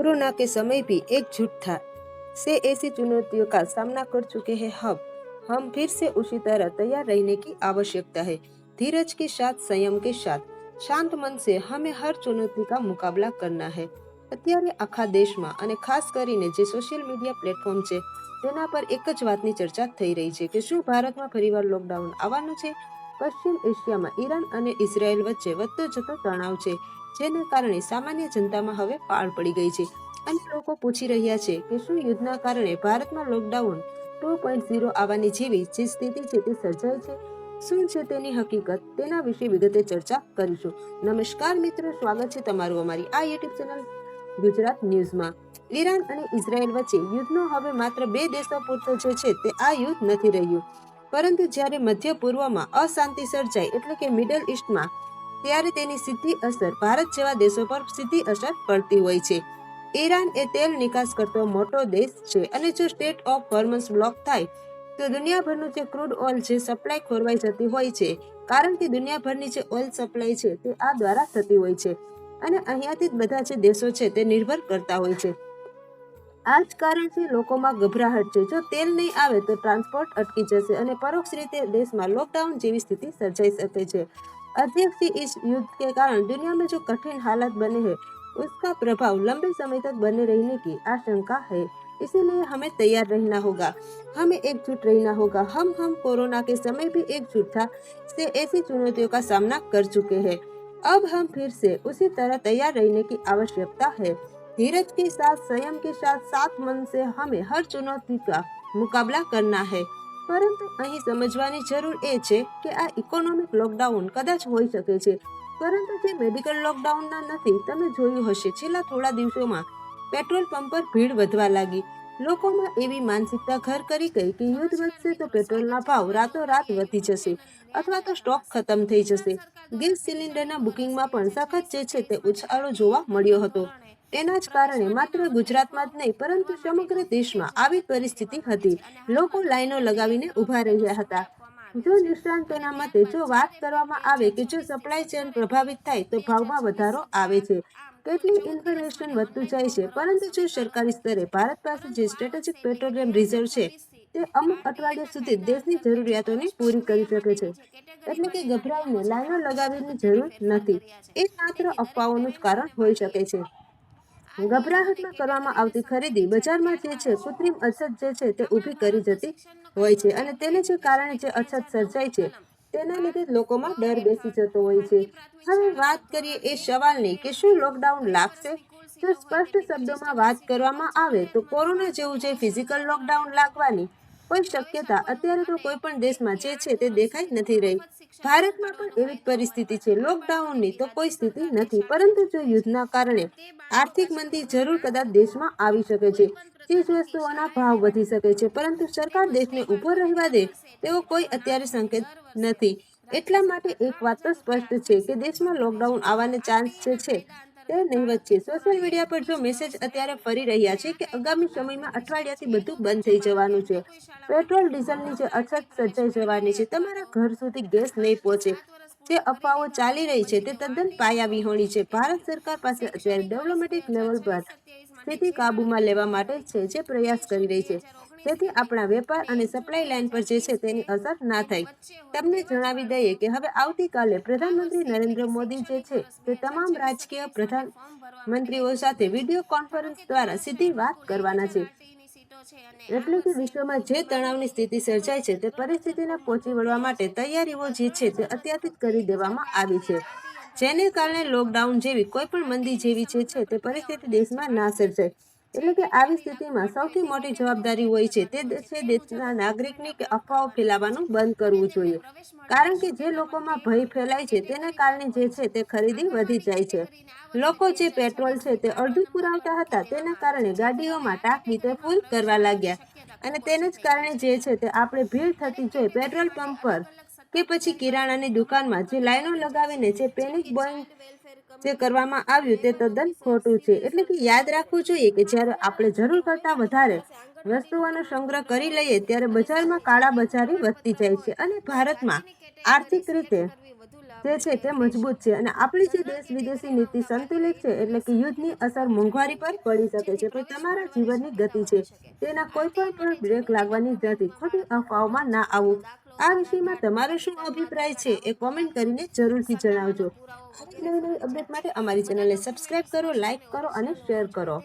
Corona के समय भी एकजुट था से ऐसी चुनौतियों का सामना कर चुके हैं। हम फिर से उसी तरह तैयार रहने की आवश्यकता है। धीरज के साथ, संयम के साथ, शांत मन से हमें हर चुनौती का मुकाबला करना है। અત્યારે આખા દેશમાં અને ખાસ કરીને જે સોશિયલ મીડિયા પ્લેટફોર્મ છે તેના પર એક જ વાતની ચર્ચા થઈ રહી છે કે શું ભારતમાં ફરીવાર લોકડાઉન આવવાનું છે। પશ્ચિમ એશિયામાં ઈરાન અને ઇઝરાયલ વચ્ચે વધતો જતો તણાવ છે, જેને કારણે સામાન્ય જનતામાં હવે પાળ પડી ગઈ છે અને લોકો પૂછી રહ્યા છે કે શું યુદ્ધના કારણે ભારતમાં લોકડાઉન 2.0 આવવાની જેવી જે સ્થિતિ છે તે સર્જાય છે। શું છે તેની હકીકત, તેના વિશે વિગતે ચર્ચા કરીશું। નમસ્કાર મિત્રો, સ્વાગત છે તમારું અમારી આ યુટ્યુબ ચેનલ ગુજરાત ન્યૂઝમાં। ઈરાન અને ઇઝરાયલ વચ્ચે યુદ્ધનો હવે માત્ર બે દેશો પૂરતો જે છે તે આ યુદ્ધ નથી રહ્યું, પરંતુ જ્યારે મધ્ય પૂર્વમાં અશાંતિ સર્જાય એટલે કે મિડલ ઈસ્ટમાં, ત્યારે તેની સીધી અસર ભારત જેવા દેશો પર સીધી અસર પડતી હોય છે। ઈરાન એ તેલ નિકાસ કરતો મોટો દેશ છે અને જો સ્ટેટ ઓફ હોર્મઝ બ્લોક થાય તો દુનિયાભરનું જે ક્રૂડ ઓઇલ છે સપ્લાય ખોરવાઈ જતી હોય છે, કારણ કે દુનિયાભરની જે ઓઇલ સપ્લાય છે તે આ દ્વારા થતી હોય છે અને અહીંયાથી જ બધા જે દેશો છે તે નિર્ભર કરતા હોય છે। આ જ કારણથી લોકોમાં ગભરાહટ છે। જો તેલ નહીં આવે તો ટ્રાન્સપોર્ટ અટકી જશે અને પરોક્ષ રીતે દેશમાં લોકડાઉન જેવી સ્થિતિ સર્જાઈ શકે છે। अध्यक्ष इस युद्ध के कारण दुनिया में जो कठिन हालात बने हैं उसका प्रभाव लंबे समय तक बने रहने की आशंका है। इसीलिए हमें तैयार रहना होगा, हमें एकजुट रहना होगा। हम कोरोना के समय भी एकजुट था से ऐसी चुनौतियों का सामना कर चुके हैं। अब हम फिर से उसी तरह तैयार रहने की आवश्यकता है। धीरज के साथ, संयम के साथ, सात मन से हमें हर चुनौती का मुकाबला करना है। પરંતુ અહીં સમજવાની જરૂર એ છે કે આ ઇકોનોમિક લોકડાઉન કદાચ હોઈ શકે છે, પરંતુ તે મેડિકલ લોકડાઉનના નથી। તમે જોયું હશે છેલ્લા થોડા દિવસોમાં પેટ્રોલ પંપ પર ભીડ વધવા લાગી। લોકોમાં એવી માનસિકતા ઘર કરી ગઈ કે યુદ્ધ વધશે તો પેટ્રોલના ભાવ રાતોરાત વધી જશે અથવા તો સ્ટોક ખતમ થઈ જશે। ગેસ સિલિન્ડરના બુકિંગમાં પણ સખત જે છે તે ઉછાળો જોવા મળ્યો હતો। તેના જ કારણે માત્ર ગુજરાતમાં જ નહીં પરંતુ સમગ્ર દેશમાં આવી પરિસ્થિતિ હતી। લોકો લાઈનો લગાવીને ઊભા રહ્યા હતા। જો નિષ્ણાંતોના મતે જો વાત કરવામાં આવે કે જો સપ્લાય ચેન પ્રભાવિત થાય તો ભાવમાં વધારો આવે છે, કેટલી ઇન્ફ્લેશન વધતું જાય છે, પરંતુ જો સરકારી સ્તરે ભારત પાસે જે સ્ટ્રેટેજિક પેટ્રોલિયમ રિઝર્વ છે તે અમુક અઠવાડિયા સુધી દેશની જરૂરિયાતોને પૂરી કરી શકે છે, એટલે કે ગભરાઈને લાઈનો લગાવવાની જરૂર નથી। એ માત્ર અફવાઓનું જ કારણ હોઈ શકે છે। ગભરાહટમાં કરવામાં આવતી ખરીદી બજારમાં જે છે કૃત્રિમ અછત જે છે તે ઊભી કરી જતી હોય છે અને તેને જે કારણે જે અછત સર્જાય છે તેના લીધે લોકોમાં ડર બેસી જતો હોય છે। હવે વાત કરીએ એ સવાલની કે શું લોકડાઉન લાગશે। જો સ્પષ્ટ શબ્દોમાં વાત કરવામાં આવે તો કોરોના જેવું જે ફિઝિકલ લોકડાઉન લાગવાની કોઈ શક્યતા અત્યારે તો કોઈ પણ દેશમાં જે છે તે દેખાઈ નથી રહી। ભારતમાં પણ એવી જ પરિસ્થિતિ છે। લોકડાઉનની તો કોઈ સ્થિતિ નથી, પરંતુ જો યુદ્ધના કારણે આર્થિક મંદી જરૂર કદાચ દેશમાં આવી શકે છે। ચીજ વસ્તુઓના ભાવ વધી શકે છે, પરંતુ સરકાર દેશને ઊભો રહેવા દે તેવો કોઈ અત્યારે સંકેત નથી। એટલા માટે એક વાત તો સ્પષ્ટ છે કે દેશમાં લોકડાઉન આવવાને ચાન્સ જે છે તે નહીવત છે। સોશિયલ મીડિયા પર જો મેસેજ અત્યારે ફરી રહ્યા છે કે આગામી સમયમાં અઠવાડિયાથી બધું બંધ થઈ જવાનું છે, પેટ્રોલ ડીઝલની જે અછત સર્જાઈ જવાની છે, તમારા ઘર સુધી ગેસ નહીં પહોંચે, જે અફવાઓ ચાલી રહી છે તે તદ્દન પાયાવિહોણી છે। ભારત સરકાર પાસે અત્યારે ડેવલપમેન્ટ લેવલ પર સ્થિતિ કાબૂમાં લેવા માટે છે જે પ્રયાસ કરી રહી છે, જેથી આપણા વેપાર અને સપ્લાય લાઇન પર જે છે તેની અસર ના થાય। તમને જણાવી દઈએ કે હવે આવતીકાલે પ્રધાનમંત્રી નરેન્દ્ર મોદી જે છે તે તમામ રાજકીય પ્રધાનમંત્રીઓ સાથે વિડીયો કોન્ફરન્સ દ્વારા સીધી વાત કરવાના છે, એટલે કે વિશ્વમાં જે તણાવની સ્થિતિ સર્જાય છે તે પરિસ્થિતિને પહોંચી વળવા માટે તૈયારીઓ જે છે તે અત્યારથી જ કરી દેવામાં આવી છે, જેને કારણે લોકડાઉન જેવી કોઈ પણ મંદી જેવી જે છે તે પરિસ્થિતિ દેશમાં ના સર્જાય। એટલે કે આવી સ્થિતિમાં સૌથી મોટી જવાબદારી હોય છે તે છે દેશના નાગરિકની કે અફવાઓ ફેલાવવાનું બંધ કરવું જોઈએ, કારણ કે જે લોકોમાં ભય ફેલાય છે તેને કારણે જે છે તે ખરીદી વધી જાય છે। લોકો જે પેટ્રોલ છે તે અડધું પુરાવતા હતા તેના કારણે ગાડીઓમાં ટાંકી તે ફૂલ કરવા લાગ્યા અને તેને જ કારણે જે છે તે આપણે ભીડ થતી જોઈ પેટ્રોલ પંપ પર કે પછી કિરાણાની દુકાનમાં જે લાઈનો લગાવીને જે પેનિક બોઇંગ જે કરવામાં આવ્યું તે તદ્દન ખોટું છે। એટલે કે યાદ રાખવું જોઈએ કે જ્યારે આપણે જરૂર કરતાં વધારે વસ્તુઓનો સંગ્રહ કરી લઈએ ત્યારે બજારમાં કાળા બજારી વધતી જાય છે અને ભારતમાં આર્થિક રીતે જે છે તે મજબૂત છે અને આપણી જે દેશ વિદેશી નીતિ સંતુલિત છે, એટલે કે યુદ્ધની અસર મોંઘવારી પર પડી શકે છે, પણ તમારા જીવનની ગતિ છે તેના કોઈ પણ બ્રેક લાગવાની નથી. ખોટી અફવાઓમાં ના આવું. આ વિષયમાં તમારો શું અભિપ્રાય છે એ કોમેન્ટ કરીને જરૂરથી જણાવજો. આવી નવી અપડેટ માટે અમારી ચેનલને સબસ્ક્રાઇબ કરો, લાઇક કરો અને શેર કરો.